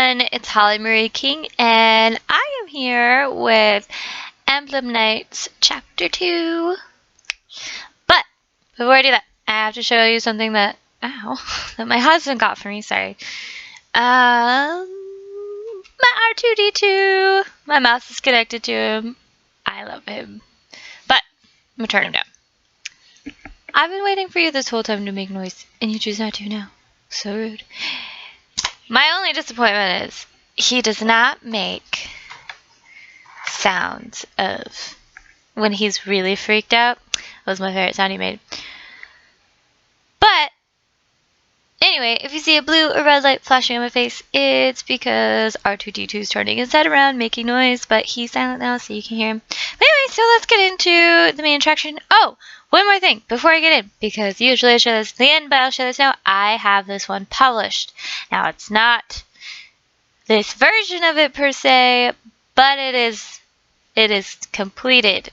everyone, it's Holly Marie King, and I am here with Emblem Knights Chapter 2. But, before I do that, I have to show you something that my husband got for me, sorry. My R2-D2. My mouse is connected to him. I love him. But, I'm gonna turn him down. I've been waiting for you this whole time to make noise, and you choose not to now. So rude. My only disappointment is he does not make sounds of when he's really freaked out. That was my favorite sound he made. But anyway, if you see a blue or red light flashing on my face, it's because R2-D2 is turning his head around, making noise, but he's silent now, so you can hear him. But anyway, so let's get into the main attraction. Oh, one more thing before I get in, because usually I show this at the end, but I'll show this now. I have this one published. Now, it's not this version of it per se, but it is completed.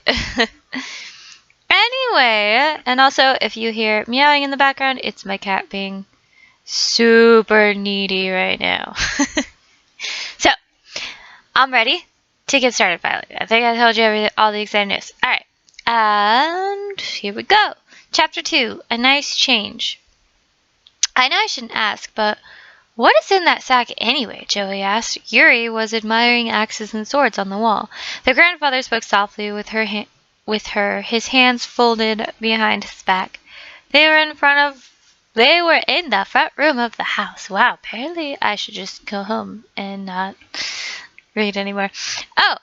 Anyway, and also if you hear meowing in the background, it's my cat being super needy right now. So, I'm ready to get started finally. I think I told you all the exciting news. Alright, and here we go. Chapter 2, A Nice Change. I know I shouldn't ask, but what is in that sack anyway? Joey asked. Yuri was admiring axes and swords on the wall. The grandfather spoke softly with her, his hands folded behind his back. They were in the front room of the house. Wow, apparently I should just go home and not read anymore. Oh,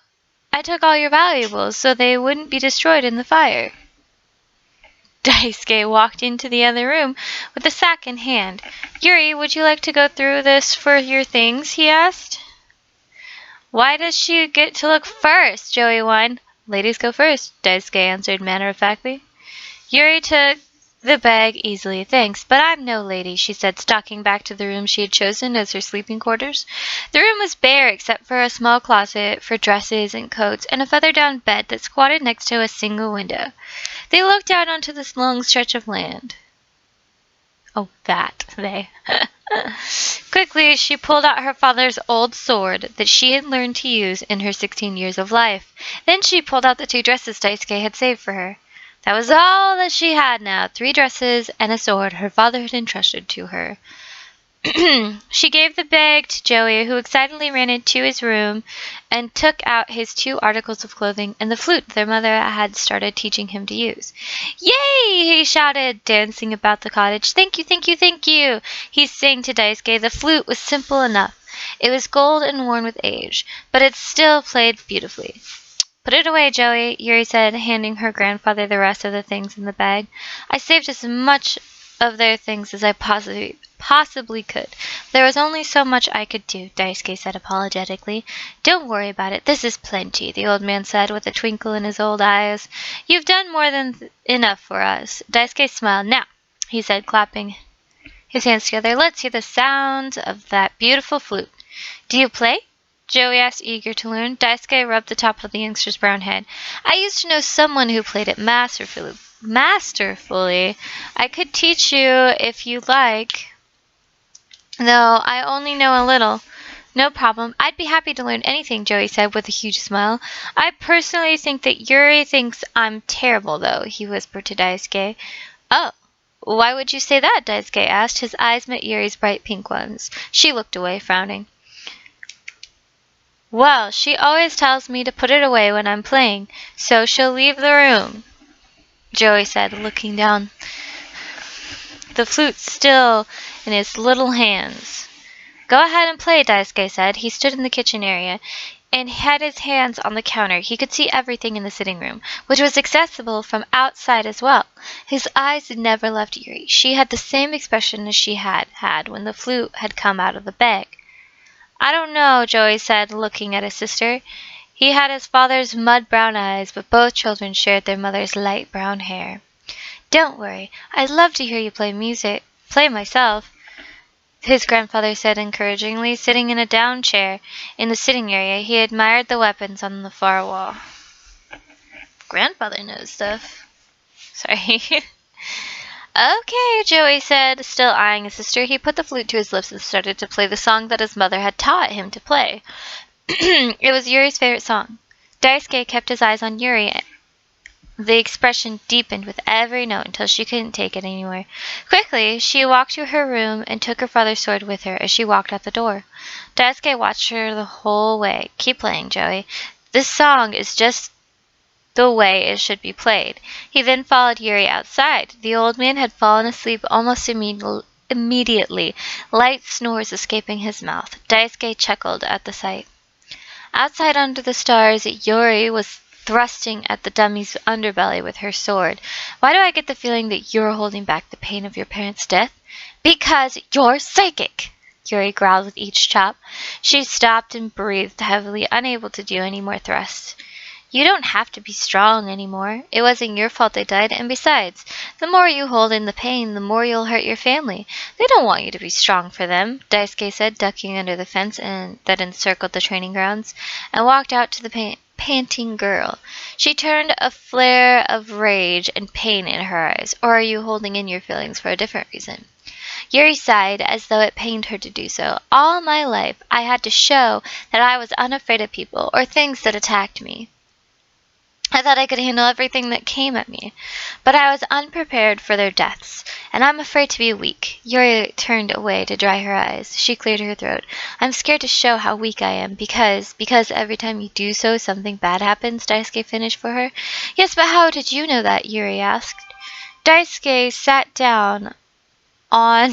I took all your valuables so they wouldn't be destroyed in the fire. Daisuke walked into the other room with the sack in hand. Yuri, would you like to go through this for your things? He asked. Why does she get to look first? Joey whined. Ladies go first, Daisuke answered matter-of-factly. Yuri took the bag easily. Thanks, but I'm no lady, she said, stalking back to the room she had chosen as her sleeping quarters. The room was bare except for a small closet for dresses and coats and a feather-down bed that squatted next to a single window. They looked out onto this long stretch of land. Quickly, she pulled out her father's old sword that she had learned to use in her 16 years of life. Then she pulled out the 2 dresses Daisuke had saved for her. That was all that she had now, 3 dresses and a sword her father had entrusted to her. She gave the bag to Joey, who excitedly ran into his room and took out his 2 articles of clothing and the flute their mother had started teaching him to use. Yay! He shouted, dancing about the cottage. Thank you, thank you, thank you! He sang to Daisuke. The flute was simple enough. It was gold and worn with age, but it still played beautifully. Put it away, Joey, Yuri said, handing her grandfather the rest of the things in the bag. I saved as much of their things as I possibly could. There was only so much I could do, Daisuke said apologetically. Don't worry about it. This is plenty, the old man said with a twinkle in his old eyes. You've done more than enough for us. Daisuke smiled. Now, he said, clapping his hands together, let's hear the sound of that beautiful flute. Do you play? Joey asked, eager to learn. Daisuke rubbed the top of the youngster's brown head. I used to know someone who played it masterfully. I could teach you if you like. No, I only know a little. No problem. I'd be happy to learn anything, Joey said with a huge smile. I personally think that Yuri thinks I'm terrible, though, he whispered to Daisuke. Oh, why would you say that? Daisuke asked. His eyes met Yuri's bright pink ones. She looked away, frowning. Well, she always tells me to put it away when I'm playing, so she'll leave the room, Joey said, looking down. The flute still in his little hands. Go ahead and play, Daisuke said. He stood in the kitchen area and had his hands on the counter. He could see everything in the sitting room, which was accessible from outside as well. His eyes never left Yuri. She had the same expression as she had when the flute had come out of the bag. I don't know, Joey said, looking at his sister. He had his father's mud-brown eyes, but both children shared their mother's light brown hair. Don't worry. I'd love to hear you play myself, his grandfather said encouragingly. Sitting in a down chair in the sitting area, he admired the weapons on the far wall. Grandfather knows stuff. Sorry. Okay, Joey said, still eyeing his sister. He put the flute to his lips and started to play the song that his mother had taught him to play. It was Yuri's favorite song. Daisuke kept his eyes on Yuri. The expression deepened with every note until she couldn't take it anymore. Quickly, she walked to her room and took her father's sword with her as she walked out the door. Daisuke watched her the whole way. Keep playing, Joey. This song is just the way it should be played. He then followed Yuri outside. The old man had fallen asleep almost immediately, light snores escaping his mouth. Daisuke chuckled at the sight. Outside under the stars, Yuri was thrusting at the dummy's underbelly with her sword. Why do I get the feeling that you're holding back the pain of your parents' death? Because you're psychic! Yuri growled with each chop. She stopped and breathed heavily, unable to do any more thrusts. You don't have to be strong anymore. It wasn't your fault they died, and besides, the more you hold in the pain, the more you'll hurt your family. They don't want you to be strong for them, Daisuke said, ducking under the fence that encircled the training grounds, and walked out to the panting girl. She turned a flare of rage and pain in her eyes. Or are you holding in your feelings for a different reason? Yuri sighed, as though it pained her to do so. All my life, I had to show that I was unafraid of people or things that attacked me. I thought I could handle everything that came at me, but I was unprepared for their deaths, and I'm afraid to be weak. Yuri turned away to dry her eyes. She cleared her throat. I'm scared to show how weak I am, because every time you do so, something bad happens, Daisuke finished for her. Yes, but how did you know that? Yuri asked. Daisuke sat down on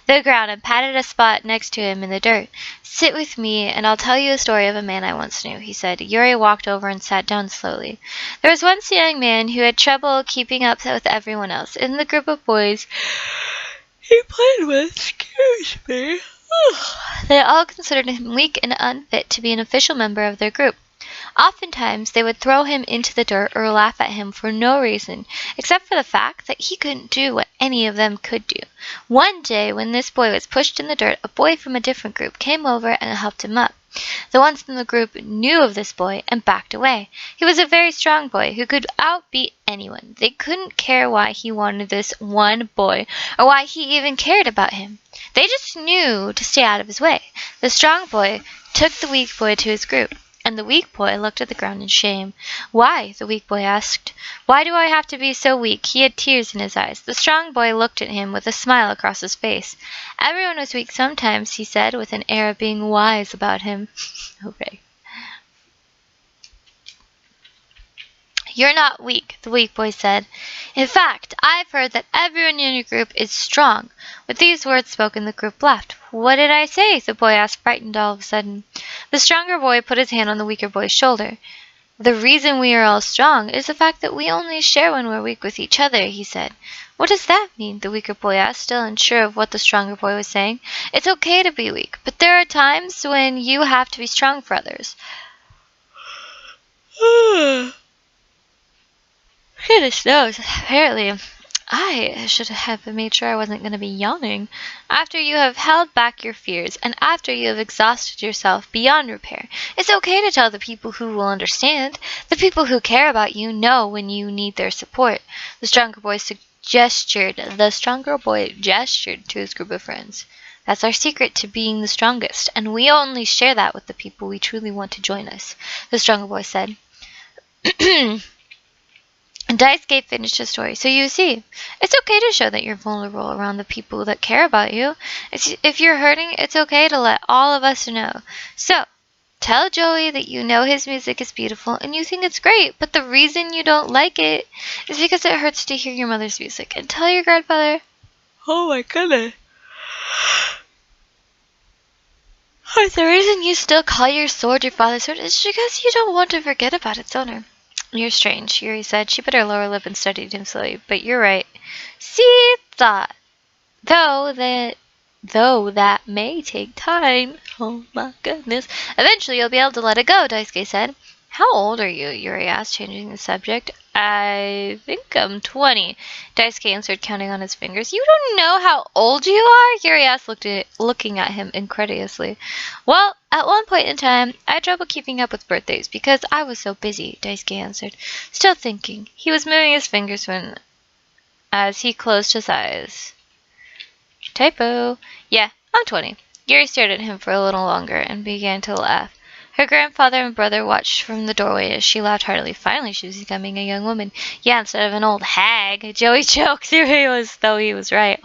the ground and patted a spot next to him in the dirt. Sit with me, and I'll tell you a story of a man I once knew, he said. Yuri walked over and sat down slowly. There was once a young man who had trouble keeping up with everyone else. In the group of boys he played with, they all considered him weak and unfit to be an official member of their group. Oftentimes, they would throw him into the dirt or laugh at him for no reason, except for the fact that he couldn't do what any of them could do. One day, when this boy was pushed in the dirt, a boy from a different group came over and helped him up. The ones in the group knew of this boy and backed away. He was a very strong boy who could outbeat anyone. They couldn't care why he wanted this one boy or why he even cared about him. They just knew to stay out of his way. The strong boy took the weak boy to his group, and the weak boy looked at the ground in shame. Why? The weak boy asked. Why do I have to be so weak? He had tears in his eyes. The strong boy looked at him with a smile across his face. Everyone was weak sometimes, he said, with an air of being wise about him. Okay. You're not weak, the weak boy said. In fact, I've heard that everyone in your group is strong. With these words spoken, the group laughed. What did I say? The boy asked, frightened all of a sudden. The stronger boy put his hand on the weaker boy's shoulder. The reason we are all strong is the fact that we only share when we're weak with each other, he said. What does that mean? The weaker boy asked, still unsure of what the stronger boy was saying. It's okay to be weak, but there are times when you have to be strong for others. Goodness knows, apparently I should have made sure I wasn't going to be yawning. After you have held back your fears, and after you have exhausted yourself beyond repair, it's okay to tell the people who will understand. The people who care about you know when you need their support. The stronger boy gestured to his group of friends. That's our secret to being the strongest, and we only share that with the people we truly want to join us, the stronger boy said. Daisuke finished his story. So you see, it's okay to show that you're vulnerable around the people that care about you. If you're hurting, it's okay to let all of us know. So, tell Joey that you know his music is beautiful and you think it's great, but the reason you don't like it is because it hurts to hear your mother's music. And tell your grandfather... Oh my goodness. The reason you still call your sword your father's sword is because you don't want to forget about its owner. You're strange, Yuri said. She bit her lower lip and studied him slowly. But you're right. See, thought. Though that may take time. Oh my goodness. Eventually you'll be able to let it go, Daisuke said. How old are you? Yuri asked, changing the subject. I think I'm 20. Daisuke answered, counting on his fingers. You don't know how old you are? Yuri asked, looking at him incredulously. Well, at one point in time, I had trouble keeping up with birthdays because I was so busy, Daisuke answered. Still thinking. He was moving his fingers when as he closed his eyes. Typo. Yeah, I'm 20. Gary stared at him for a little longer and began to laugh. Her grandfather and brother watched from the doorway as she laughed heartily. Finally, she was becoming a young woman. Yeah, instead of an old hag. Joey choked through he was, though he was right.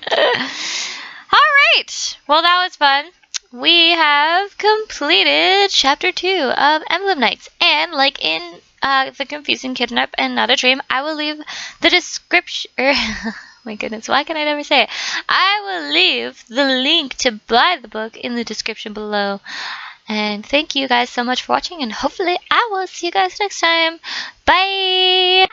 Alright! Well, that was fun. We have completed Chapter 2 of Emblem Knights. And, like in The Confusing Kidnap and Not a Dream, I will leave the description... my goodness, why can I never say it? I will leave the link to buy the book in the description below. And thank you guys so much for watching, and hopefully I will see you guys next time. Bye!